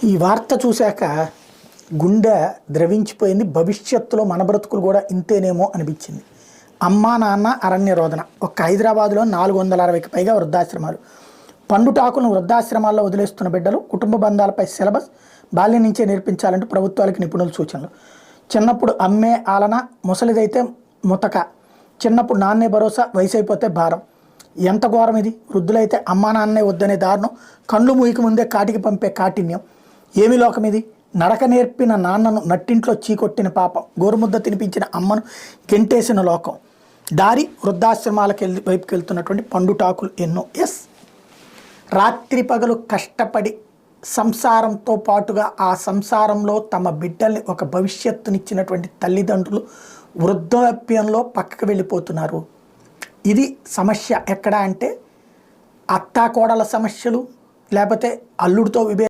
ఈ వార్త చూశాక గుండె ద్రవించిపోయింది. భవిష్యత్తులో మన బ్రతుకులు కూడా ఇంతేనేమో అనిపించింది. అమ్మా నాన్న అరణ్య రోదన. ఒక్క హైదరాబాద్లో 460కి పైగా వృద్ధాశ్రమాలు. పండుటాకులను వృద్ధాశ్రమాల్లో వదిలేస్తున్న బిడ్డలు, కుటుంబ బంధాలపై సిలబస్ బాల్యం నుంచే నేర్పించాలంటూ ప్రభుత్వాలకు నిపుణుల సూచనలు. చిన్నప్పుడు అమ్మే ఆలన, ముసలిదైతే ముతక. చిన్నప్పుడు నాన్నే భరోసా, వయసు అయిపోతే భారం. ఎంత ఘోరం ఇది! వృద్ధులైతే అమ్మా నాన్నే వద్దనే దారుణం, కళ్ళు మూయికి ముందే కాటికి పంపే కాఠిన్యం. ఏమి లోకం ఇది! నడక నేర్పిన నాన్నను నట్టింట్లో చీకొట్టిన పాపం, గోరుముద్ద తినిపించిన అమ్మను గెంటేసిన లోకం. దారి వృద్ధాశ్రమాలకు వైపుకి వెళ్తున్నటువంటి పండుటాకులు ఎన్నో. రాత్రి పగలు కష్టపడి సంసారంతో పాటుగా ఆ సంసారంలో తమ బిడ్డల్ని ఒక భవిష్యత్తునిచ్చినటువంటి తల్లిదండ్రులు వృద్ధాప్యంలో పక్కకు వెళ్ళిపోతున్నారు. ఇది సమస్య. ఎక్కడ అంటే అత్తాకోడల సమస్యలు, లేకపోతే అల్లుడితో